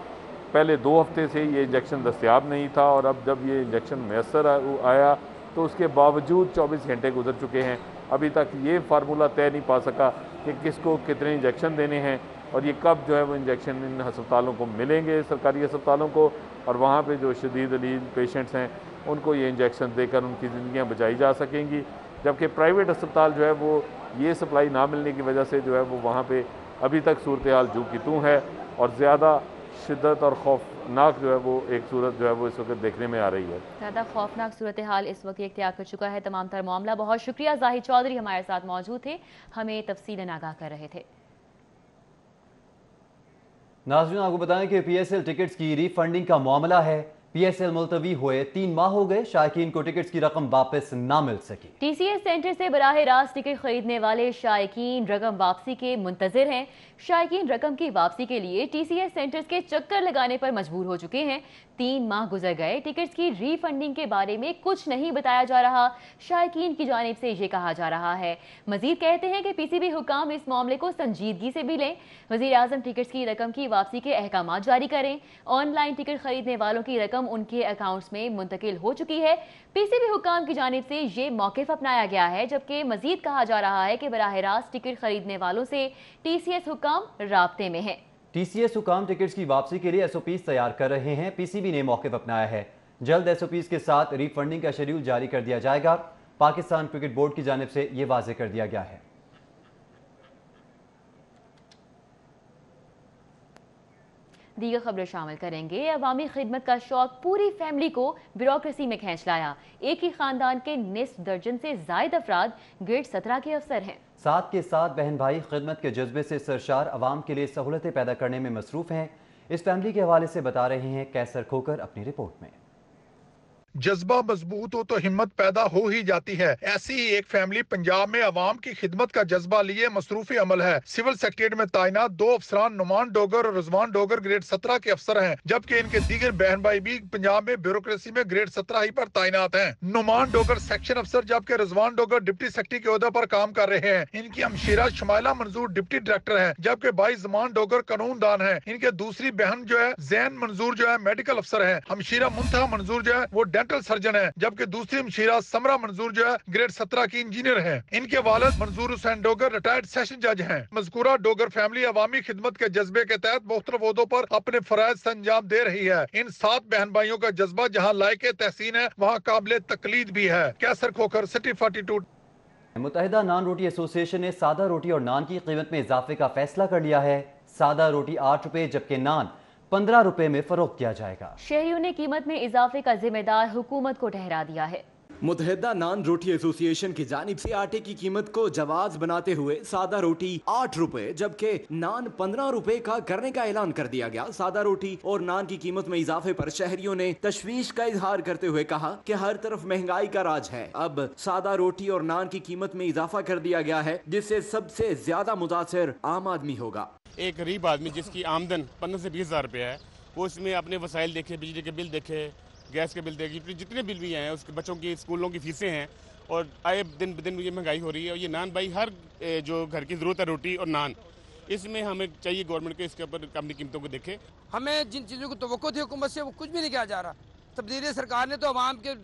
پہلے 2 ہفتے سے یہ انجیکشن دستیاب نہیں تھا، اور اب جب یہ انجیکشن میسر آیا تو اس کے باوجود 24 گھنٹے گزر چکے ہیں، ابھی تک یہ فارمولہ طے نہیں پا سکا کہ کس کو کتنے انجیکشن دینے ہیں، اور یہ کب جو ہے وہ انجیکشن ان ہسپتالوں کو ملیں گے، سرکاری ہسپتالوں کو، اور وہاں پہ جو شدید علیل پیشنٹس ہیں ان کو یہ انجیکشن دے کر ان کی زندگیاں بچائی جا سکیں گی، جبکہ پرائیویٹ ہسپتال جو ہے وہ یہ سپلائی نہ ملنے کی وجہ سے جو ہے وہ وہاں پہ ابھی تک صورتحال جو کی توں ہے، اور زیادہ شدت اور خوفناک جو ہے وہ ایک صورت جو ہے وہ اس وقت دیکھنے میں آ رہی ہے۔ زیادہ خوفناک صورتحال اس وقت اختیار کر چکا ہے تمام تر معاملہ۔ بہت شکریہ زاہد چودھری ہمارے ساتھ موجود تھے، ہمیں تفصیلاً آگاہ کر رہے تھے۔ ناظرین آپ کو بتائیں کہ پی ایس ایل ٹکٹس کی ری فنڈنگ کا معاملہ ہے۔ پی ایس ایل ملتوی ہوئے 3 ماہ ہو گئے، شائقین کو ٹکٹس کی رقم واپس نہ مل سکی۔ ٹی سی ایس سینٹر سے براہ راست ٹکٹ خریدنے والے شائقین رقم واپسی کے منتظر ہیں۔ شائقین رقم کی واپسی کے لیے ٹی سی ایس سینٹرز کے چکر لگانے پر مجبور ہو چکے ہیں۔ 3 ماہ گزر گئے، ٹکٹس کی ری فنڈنگ کے بارے میں کچھ نہیں بتایا جا رہا، شائقین کی جانب سے یہ کہا جا رہا ہے۔ مزید کہتے ہیں کہ پی سی بی حکام اس معاملے کو سنجیدگی سے بھی لیں، وزیر اعظم ٹکٹس کی رقم کی واپسی کے احکامات جاری کریں۔ آن لائن ٹکٹ خریدنے والوں کی رقم ان کے اکاؤنٹس میں منتقل ہو چکی ہے۔ پی سی بی حکام کی جانب سے یہ موقف اپنایا گیا ہے، جبکہ مزید کہا جا رہا ہے کہ براہ راست ٹکٹ خریدنے والوں سے ٹی سی ایس حکام رابطے میں ہیں۔ ٹی سی ایس حکام ٹکٹس کی واپسی کے لیے ایس او پیز تیار کر رہے ہیں۔ پی سی بی نے موقف اپنایا ہے، جلد ایس او پیز کے ساتھ ری فنڈنگ کا شیڈول جاری کر دیا جائے گا۔ پاکستان کرکٹ بورڈ کی جانب سے یہ واضح کر دیا گیا ہے۔ دیگر خبریں شامل کریں گے۔ عوامی خدمت کا شوق پوری فیملی کو بیوروکریسی میں کھینچ لایا۔ ایک ہی خاندان کے نصف درجن سے زائد افراد گریڈ 17 کے افسر ہیں۔ ساتھ کے ساتھ بہن بھائی خدمت کے جذبے سے سرشار، عوام کے لیے سہولتیں پیدا کرنے میں مصروف ہیں۔ اس فیملی کے حوالے سے بتا رہے ہیں کیسر کھوکر اپنی رپورٹ میں۔ جذبہ مضبوط ہو تو ہمت پیدا ہو ہی جاتی ہے۔ ایسی ہی ایک فیملی پنجاب میں عوام کی خدمت کا جذبہ لیے مصروف عمل ہے۔ سول سیکریٹریٹ میں تعینات 2 افسران نعمان ڈوگر اور رضوان ڈوگر گریڈ 17 کے افسر ہیں، جبکہ ان کے دیگر بہن بھائی بھی پنجاب میں بیوروکریسی میں گریڈ 17 ہی پر تعینات ہیں۔ نعمان ڈوگر سیکشن افسر جبکہ رضوان ڈوگر ڈپٹی سیکرٹری کے عہدے پر کام کر رہے ہیں۔ ان کی ہمشیرہ شمائلہ منظور ڈپٹی ڈائریکٹر ہیں، جبکہ بھائی زمان ڈوگر قانون دان ہیں۔ ان کے دوسری بہن جو ہے زین منظور جو ہے میڈیکل افسر ہیں۔ ہمشیرہ منتہا منظور جو ہے وہ ڈینٹل سرجن ہے، جبکہ دوسری ہمشیرہ سمرہ منظور جو ہے گریڈ 17 کی انجینئر ہیں۔ ان کے والد منظور حسین ڈوگر ریٹائرڈ سیشن جج ہیں۔ مذکورہ ڈوگر فیملی عوامی خدمت کے جذبے کے تحت مختلف عہدوں پر اپنے فرائض سے انجام دے رہی ہے۔ ان 7 بہن بھائیوں کا جذبہ جہاں لائق تحسین ہے وہاں قابل تقلید بھی ہے۔ کیسر کھوکر، سٹی 42۔ متحدہ نان روٹی ایسوسی ایشن نے سادہ روٹی اور نان کی قیمت میں اضافے کا فیصلہ کر لیا ہے۔ سادہ روٹی 8 روپے جبکہ نان 15 روپے میں فروخت کیا جائے گا۔ شہریوں نے قیمت میں اضافے کا ذمہ دار حکومت کو ٹھہرا دیا ہے۔ متحدہ نان روٹی ایسوسی ایشن کی جانب سے آٹے کی قیمت کو جواز بناتے ہوئے سادہ روٹی 8 روپے جبکہ نان 15 روپے کا کرنے کا اعلان کر دیا گیا۔ سادہ روٹی اور نان کی قیمت میں اضافے پر شہریوں نے تشویش کا اظہار کرتے ہوئے کہا کہ ہر طرف مہنگائی کا راج ہے۔ اب سادہ روٹی اور نان کی قیمت میں اضافہ کر دیا گیا ہے، جس سے سب سے زیادہ متاثر عام آدمی ہوگا۔ ایک غریب آدمی جس کی آمدن 15 سے 20 ہزار روپے ہے، وہ اس میں اپنے وسائل دیکھے، بجلی کے بل دیکھے، گیس کے بل دیکھے، جتنے بل بھی ہیں، اس کے بچوں کی اسکولوں کی فیسیں ہیں، اور آئے دن بدن یہ مہنگائی ہو رہی ہے، اور یہ نان بھائی ہر جو گھر کی ضرورت ہے روٹی اور نان، اس میں ہمیں چاہیے گورنمنٹ کے اس کے اوپر اپنی قیمتوں کو دیکھے۔ ہمیں جن چیزوں کی توقع تھی حکومت سے وہ کچھ بھی نہیں کیا جا رہا۔ تبدیلی سرکار نے تو عوام کے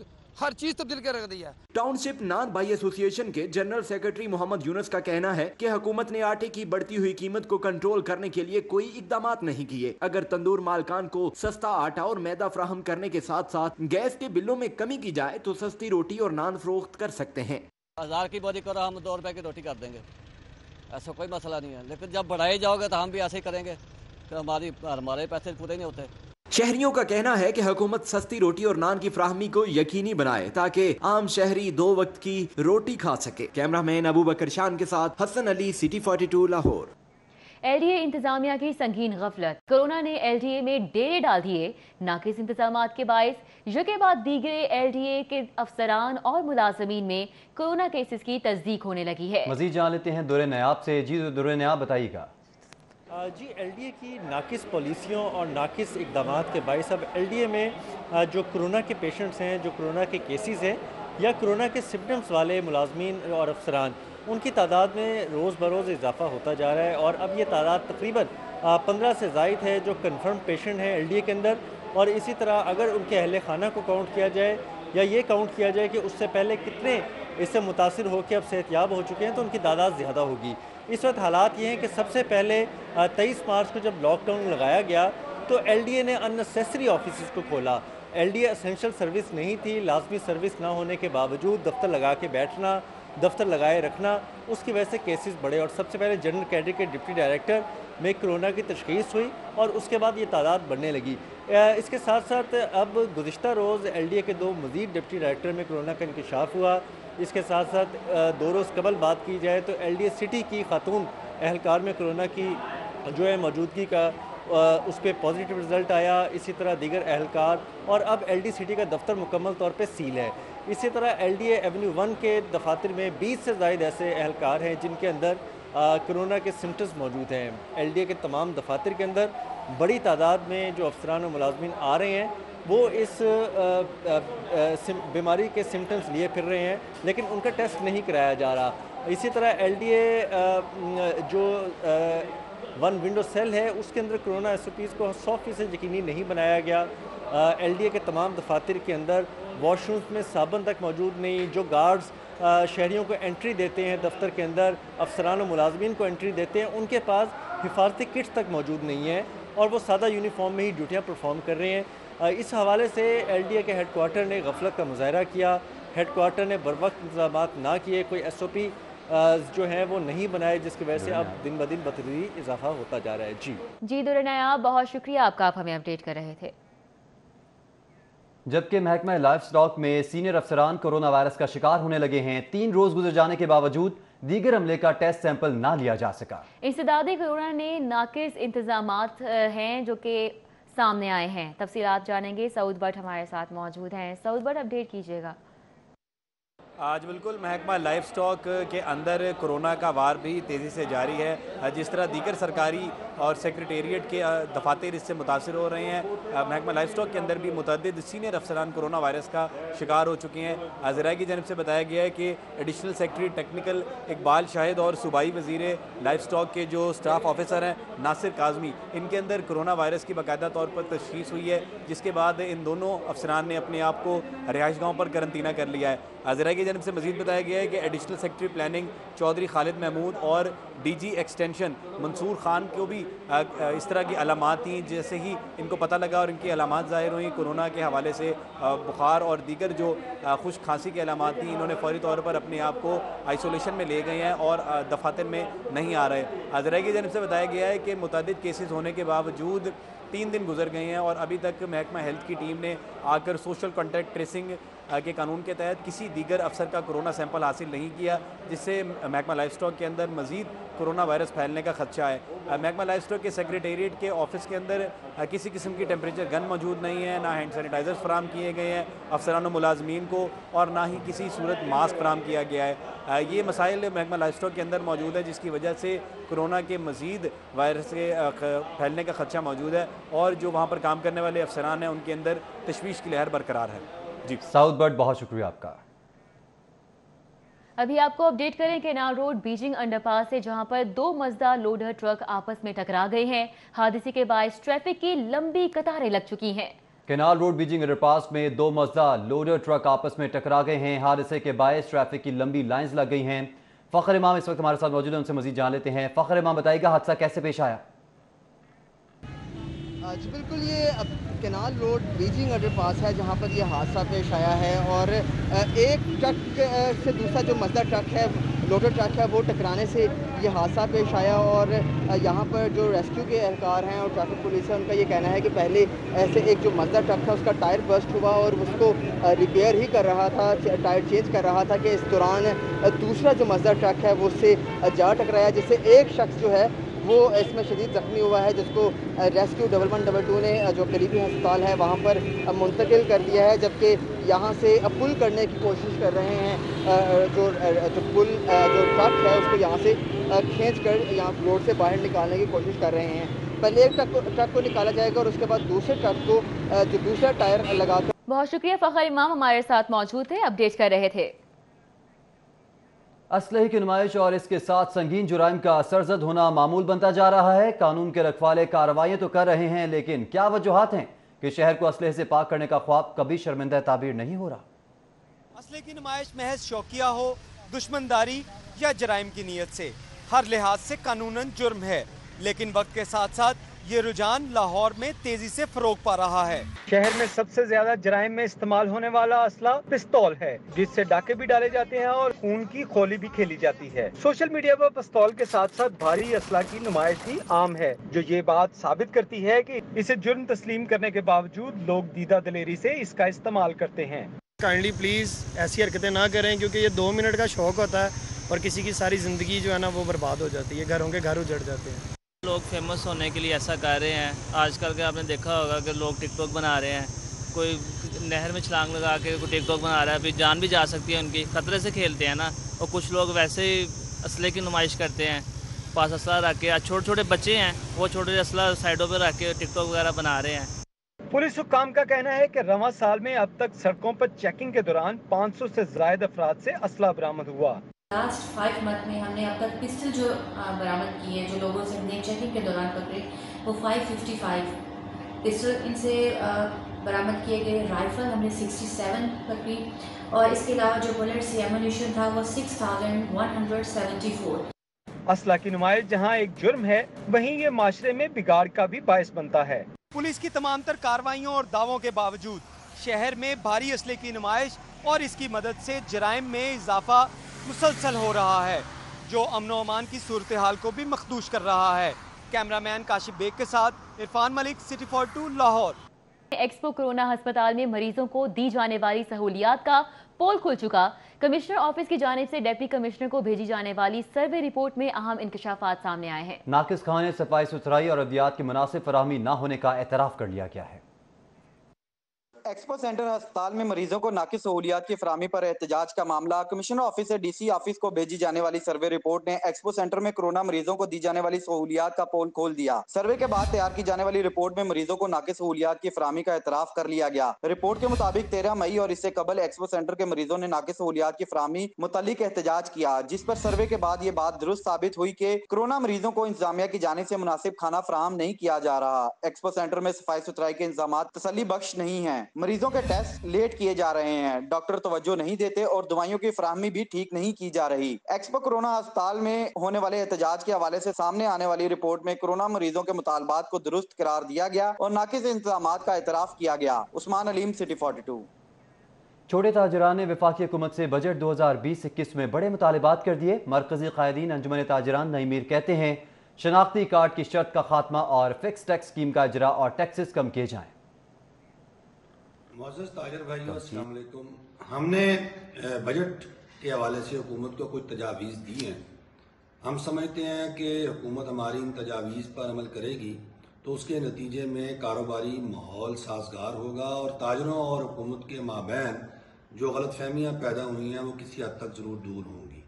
ہر چیز تبدیل کر رکھ دیا ہے۔ ٹاؤن شپ نان بھائی ایسوسی ایشن کے جنرل سیکرٹری محمد یونس کا کہنا ہے کہ حکومت نے آٹے کی بڑھتی ہوئی قیمت کو کنٹرول کرنے کے لیے کوئی اقدامات نہیں کیے۔ اگر تندور مالکان کو سستا آٹا اور میدا فراہم کرنے کے ساتھ ساتھ گیس کے بلوں میں کمی کی جائے تو سستی روٹی اور نان فروخت کر سکتے ہیں۔ 1000 کی بوری کرو، ہم 2 روپے کی روٹی کر دیں گے، ایسا کوئی مسئلہ نہیں ہے، لیکن جب بڑھائے جاؤ گے تو ہم بھی ایسے ہی کریں گے، پھر ہمارے پیسے پورے نہیں ہوتے۔ شہریوں کا کہنا ہے کہ حکومت سستی روٹی اور نان کی فراہمی کو یقینی بنائے تاکہ عام شہری 2 وقت کی روٹی کھا سکے۔ کیمرہ مین ابو بکر شان کے ساتھ Hassan Ali, city 42 Lahore. L D A انتظامیہ کی سنگین غفلت، کورونا نے ایل ڈی اے میں ڈیرے ڈال دیے۔ ناقص انتظامات کے باعث یکے بعد دیگرے ایل ڈی اے کے افسران اور ملازمین میں کورونا کیسز کی تصدیق ہونے لگی ہے۔ مزید جان لیتے ہیں دور نیاب سے۔ جی دور نیاب بتائیے گا۔ جی ایل ڈی اے کی ناقص پالیسیوں اور ناقص اقدامات کے باعث اب ایل ڈی اے میں جو کرونا کے پیشنٹس ہیں، جو کرونا کے کیسز ہیں یا کرونا کے سمپٹمز والے ملازمین اور افسران، ان کی تعداد میں روز بروز اضافہ ہوتا جا رہا ہے، اور اب یہ تعداد تقریباً 15 سے زائد ہے جو کنفرم پیشنٹ ہیں ایل ڈی اے کے اندر۔ اور اسی طرح اگر ان کے اہل خانہ کو کاؤنٹ کیا جائے یا یہ کاؤنٹ کیا جائے کہ اس سے پہلے کتنے اس سے متاثر ہو کے اب صحت یاب ہو چکے ہیں تو ان کی تعداد زیادہ ہوگی۔ اس وقت حالات یہ ہیں کہ سب سے پہلے 23 مارچ کو جب لاک ڈاؤن لگایا گیا تو ایل ڈی اے نے اننیسیسری آفیسز کو کھولا۔ ایل ڈی اے اسینشل سروس نہیں تھی، لازمی سروس نہ ہونے کے باوجود دفتر لگا کے بیٹھنا، دفتر لگائے رکھنا، اس کی وجہ سے کیسز بڑھے، اور سب سے پہلے جنرل کیڈر کے ڈپٹی ڈائریکٹر میں کرونا کی تشخیص ہوئی اور اس کے بعد یہ تعداد بڑھنے لگی۔ اس کے ساتھ ساتھ اب گزشتہ روز ایل ڈی اے کے 2 مزید ڈپٹی ڈائریکٹر میں کرونا کا انکشاف ہوا۔ اس کے ساتھ ساتھ 2 روز قبل بات کی جائے تو ایل ڈی اے سٹی کی خاتون اہلکار میں کرونا کی جو ہے موجودگی کا اس پہ پازیٹیو رزلٹ آیا، اسی طرح دیگر اہلکار، اور اب ایل ڈی سٹی کا دفتر مکمل طور پہ سیل ہے۔ اسی طرح ایل ڈی اے ایونیو 1 کے دفاتر میں 20 سے زائد ایسے اہلکار ہیں جن کے اندر کرونا کے سمٹمز موجود ہیں۔ ایل ڈی اے کے تمام دفاتر کے اندر بڑی تعداد میں جو افسران و ملازمین آ رہے ہیں وہ اس بیماری کے سمٹمز لیے پھر رہے ہیں، لیکن ان کا ٹیسٹ نہیں کرایا جا رہا۔ اسی طرح ایل ڈی اے جو 1 ونڈو سیل ہے اس کے اندر کرونا ایس او پیز کو 100% یقینی نہیں بنایا گیا۔ ایل ڈی اے کے تمام دفاتر کے اندر واش رومز میں صابن تک موجود نہیں، جو گارڈز شہریوں کو انٹری دیتے ہیں دفتر کے اندر، افسران و ملازمین کو انٹری دیتے ہیں، ان کے پاس حفاظتی کٹس تک موجود نہیں ہیں اور وہ سادہ یونیفارم میں ہی ڈیوٹیاں پرفارم کر رہے ہیں۔ اس حوالے سے ایل ڈی اے کے ہیڈ کوارٹر نے غفلت کا مظاہرہ کیا، ہیڈ کوارٹر نے بروقت انتظامات نہ کیے، کوئی ایس او پی جو ہیں وہ نہیں بنائے، جس کی وجہ سے اب دن بدن بتدریج اضافہ ہوتا جا رہا ہے۔ جی دور نیاب، بہت شکریہ آپ کا، آپ ہمیں اپڈیٹ کر رہے تھے۔ جبکہ محکمہ لائف سٹاک میں سینئر افسران کورونا وائرس کا شکار ہونے لگے ہیں، 3 روز گزر جانے کے باوجود دیگر عملے کا ٹیسٹ سیمپل نہ لیا جا سکا۔ انسداد کورونا نے ناقص انتظامات ہیں جو کہ سامنے آئے ہیں۔ تفصیلات جانیں گے، سعود بٹ ہمارے ساتھ موجود ہیں۔ سعود بٹ، اپڈیٹ کیجیے گا۔ آج بالکل محکمہ لائف سٹاک کے اندر کورونا کا وار بھی تیزی سے جاری ہے۔ جس طرح دیگر سرکاری اور سیکریٹریٹ کے دفاتر اس سے متاثر ہو رہے ہیں، محکمہ لائف سٹاک کے اندر بھی متعدد سینئر افسران کورونا وائرس کا شکار ہو چکے ہیں۔ ذرائع کی جانب سے بتایا گیا ہے کہ ایڈیشنل سیکرٹری ٹیکنیکل اقبال شاہد اور صوبائی وزیر لائف سٹاک کے جو سٹاف آفیسر ہیں ناصر کاظمی، ان کے اندر کورونا وائرس کی باقاعدہ طور پر تشخیص ہوئی ہے، جس کے بعد ان دونوں افسران نے اپنے آپ کو رہائش گاہوں پر قرنطینہ کر لیا ہے۔ ذرائع کی جانب سے مزید بتایا گیا ہے کہ ایڈیشنل سیکرٹری پلاننگ چودھری خالد محمود اور D G extension Mansoor Khan کو بھی اس طرح کی علامات تھیں۔ جیسے ہی ان کو پتہ لگا اور ان کی علامات ظاہر ہوئیں کورونا کے حوالے سے، بخار اور دیگر جو خشک کھانسی کی علامات تھیں، انہوں نے فوری طور پر اپنے آپ کو آئسولیشن میں لے گئے ہیں اور دفاتر میں نہیں آ رہے۔ ذرائع کی جانب سے بتایا گیا ہے کہ متعدد کیسز ہونے کے باوجود 3 دن گزر گئے ہیں اور ابھی تک محکمہ ہیلتھ کی ٹیم نے آ کر سوشل کانٹیکٹ ٹریسنگ کے قانون کے تحت کسی دیگر افسر کا کورونا سیمپل حاصل نہیں کیا، جس سے محکمہ لائف سٹاک کے اندر مزید کورونا وائرس پھیلنے کا خدشہ ہے۔ محکمہ لائف سٹاک کے سیکریٹریٹ کے آفس کے اندر کسی قسم کی ٹیمپریچر گن موجود نہیں ہے، نہ ہینڈ سینیٹائزر فراہم کیے گئے ہیں افسران و ملازمین کو، اور نہ ہی کسی صورت ماسک فراہم کیا گیا ہے۔ یہ مسائل محکمہ لائف سٹاک کے اندر موجود ہے، جس کی وجہ سے کورونا کے مزید وائرس کے پھیلنے کا خدشہ موجود ہے، اور جو وہاں پر کام کرنے والے افسران ہیں ان کے اندر تشویش کی لہر برقرار ہے۔ سعود بٹ، بہت شکریہ آپ کا۔ अभी आपको अपडेट करें केनाल रोड बीजिंग अंडरपास से जहां पर 2 मजदा लोडर ट्रक आपस में टकरा गए हैं। हादसे के बायस ट्रैफिक की लंबी कतारें लग चुकी हैं। केनाल रोड बीजिंग अंडरपास में 2 मजदा लोडर ट्रक आपस में टकरा गए हैं। हादसे के बायस ट्रैफिक की लंबी लाइंस लग गई हैं। फखर इमाम इस वक्त हमारे साथ मौजूद हैं, उनसे मजीद जान लेते हैं। फखर इमाम, बताइएगा हादसा कैसे पेश आया? जी बिल्कुल, ये केनाल रोड बीजिंग अंडरपास है जहां पर ये हादसा पेश आया है और एक ट्रक से दूसरा जो मजदा ट्रक है, लोडर ट्रक है, वो टकराने से ये हादसा पेश आया। और यहाँ पर जो रेस्क्यू के एहलकार हैं और ट्रैफिक पुलिस है, उनका ये कहना है कि पहले ऐसे एक जो मजदा ट्रक था उसका टायर बस्ट हुआ और उसको रिपेयर ही कर रहा था, टायर चेंज कर रहा था कि इस दौरान दूसरा जो मजदा ट्रक है वो उससे जा टकराया, जिससे एक शख्स जो है वो इसमें शदीद ज़ख्मी हुआ है, जिसको रेस्क्यू 1122 ने जो करीबी अस्पताल है वहाँ पर मुंतकिल कर दिया है। जबकि यहाँ से पुल करने की कोशिश कर रहे हैं, जो ट्रक है उसको यहाँ से खींच कर यहाँ रोड से बाहर निकालने की कोशिश कर रहे हैं। पहले एक ट्रक को निकाला जाएगा और उसके बाद दूसरे ट्रक को जो दूसरा टायर लगाकर। बहुत शुक्रिया फखर इमाम, हमारे साथ मौजूद थे, अपडेट कर रहे थे। असलहे की नुमाइश और इसके साथ संगीन जुराइम का सरजद होना मामूल बनता जा रहा है। कानून के रखवाले कार्रवाइयां तो कर रहे हैं, लेकिन क्या वजूहात हैं कि शहर को असलहे से पाक करने का ख्वाब कभी शर्मिंदा ताबीर नहीं हो रहा? असलहे की नुमाइश महज शौकिया हो, दुश्मनदारी या जराइम की नीयत से, हर लिहाज से कानूनन जुर्म है, लेकिन वक्त के साथ साथ ये रुझान लाहौर में तेजी से फरोग पा रहा है। शहर में सबसे ज्यादा जराइम में इस्तेमाल होने वाला असला पिस्तौल है, जिससे डाके भी डाले जाते हैं और खून की खोली भी खेली जाती है। सोशल मीडिया पर पिस्तौल के साथ साथ भारी असला की नुमाइश भी आम है, जो ये बात साबित करती है कि इसे जुर्म तस्लीम करने के बावजूद लोग दीदा दिलेरी से इसका इस्तेमाल करते हैं। काइंडली प्लीज ऐसी हरकतें ना करें, क्योंकि ये 2 मिनट का शौक होता है और किसी की सारी जिंदगी जो है ना वो बर्बाद हो जाती है, घरों के घर उजड़ जाते हैं। लोग फेमस होने के लिए ऐसा कर रहे हैं। आजकल के आपने देखा होगा कि लोग टिकटॉक बना रहे हैं, कोई नहर में छलांग लगा के कोई टिकटॉक बना रहा है, फिर जान भी जा सकती है उनकी, खतरे से खेलते हैं ना। और कुछ लोग वैसे ही असले की नुमाइश करते हैं, पास असला रख के। छोटे छोटे बच्चे हैं, वो छोटे असला साइडों पर रख के टिकटॉक वगैरह बना रहे हैं। पुलिस हुक्काम का कहना है कि रवां साल में अब तक सड़कों पर चेकिंग के दौरान 500 से ज्यादा अफराद से असला बरामद हुआ। लास्ट 5 मंथ में हमने अब तक पिस्टल जो बरामद की है, जो लोगों से हमने चेकिंग के दौरान पकड़े, वो 555 पिस्टल इनसे बरामद किए गए। राइफल हमने 67 पकड़ी और इसके अलावा जो बुलेट्स या एमुनिशन था वो 6174। असला की नुमाइश जहां एक जुर्म है, वहीं ये माशरे में बिगाड़ का भी बायस बनता है। पुलिस की तमाम तर कार्रवाइयों और दावों के बावजूद शहर में भारी असले की नुमाइश और इसकी मदद से जराइम में इजाफा मुसलसल हो रहा है, जो अमन अमान की सूरत हाल को भी मखदूश कर रहा है। कैमरामैन काशिफ बेग के साथ Irfan Malik, city 42 Lahore. Expo corona अस्पताल में मरीजों को दी जाने वाली सहूलियात का पोल खुल चुका। कमिश्नर ऑफिस की जानिब से डिप्टी कमिश्नर को भेजी जाने वाली सर्वे रिपोर्ट में अहम इंकशाफात सामने आए हैं। नाकिस खाने, सफाई सुथराई और अद्वियात की मुनासिब फराहमी न होने का एतराफ़ कर लिया गया है। एक्सपो सेंटर अस्पताल में मरीजों को नाकिस सहूलियात की फराहमी पर एहतजाज का मामला। कमिश्नर ऑफिस से डीसी ऑफिस को भेजी जाने वाली सर्वे रिपोर्ट ने एक्सपो सेंटर में कोरोना मरीजों को दी जाने वाली सहूलियात का पोल खोल दिया। सर्वे के बाद तैयार की जाने वाली रिपोर्ट में मरीजों को नाकिस सहूलियात की फराहमी का एतराफ कर लिया गया। रिपोर्ट के मुताबिक 13 मई और इससे कबल एक्सपो सेंटर के मरीजों ने नाकिस सहूलियात की फराहमी मुतालिक एहतजाज किया, जिस पर सर्वे के बाद ये बात दुरुस्त साबित हुई कि कोरोना मरीजों को इंतजामिया की जानिब से मुनासिब खाना फराहम नहीं किया जा रहा। एक्सपो सेंटर में सफाई सुथराई के इंतजाम तसल्ली बख्श नहीं है, मरीजों के टेस्ट लेट किए जा रहे हैं, डॉक्टर तवज्जो नहीं देते और दवाइयों की फराहमी भी ठीक नहीं की जा रही। एक्सपो कोरोना अस्पताल में होने वाले एहतजाज के हवाले से सामने आने वाली रिपोर्ट में कोरोना मरीजों के मुतालबात को दुरुस्त करार दिया गया और नाकिस इंतजामात का एतराफ किया गया। उस्मान अलीम, सिटी 42। छोटे ताजरान ने वफाकी हुकूमत से बजट 2020-21 में बड़े मुतालबात कर दिए। मरकजी कायदीन अंजुमन ताजरान नई मीर कहते हैं शनाख्ती कार्ड की शर्त का खात्मा और फिक्स टैक्स स्कीम का इजरा और टैक्सेस कम किए जाएं। मुअज़्ज़ज़ ताजर भाइयों, अस्सलाम वालेकुम। हमने बजट के हवाले से हुकूमत को कुछ तजावीज़ दी हैं। हम समझते हैं कि हुकूमत हमारी इन तजावीज़ पर अमल करेगी तो उसके नतीजे में कारोबारी माहौल साजगार होगा और ताजरों और हुकूमत के माबैन जो गलतफहमियाँ पैदा हुई हैं वो किसी हद तक ज़रूर दूर होंगी।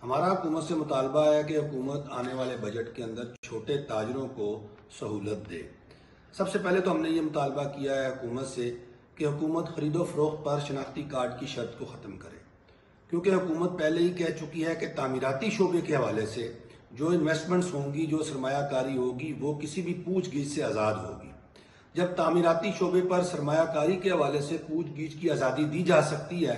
हमारा हुकूमत से मुतालबा है कि हुकूमत आने वाले बजट के अंदर छोटे ताजरों को सहूलत दे। सबसे पहले तो हमने ये मुतालबा किया है हुकूमत से कि हुकूमत खरीदो फरोख्त पर शनाख्ती कार्ड की शर्त को ख़त्म करे, क्योंकि हुकूमत पहले ही कह चुकी है कि तामीराती शोबे के हवाले से जो इन्वेस्टमेंट्स होंगी, जो सरमायाकारी होगी, वो किसी भी पूछ गीछ से आज़ाद होगी। जब तामीराती शोबे पर सरमायाकारी के हवाले से पूछ गीछ की आज़ादी दी जा सकती है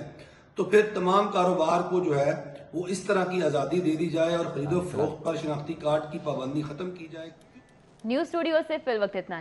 तो फिर तमाम कारोबार को जो है वो इस तरह की आज़ादी दे दी जाए और खरीदो फरोख्त पर शनाख्ती कार्ड की पाबंदी ख़त्म की जाए। न्यूज़ स्टूडियो से फिल वक्त इतना।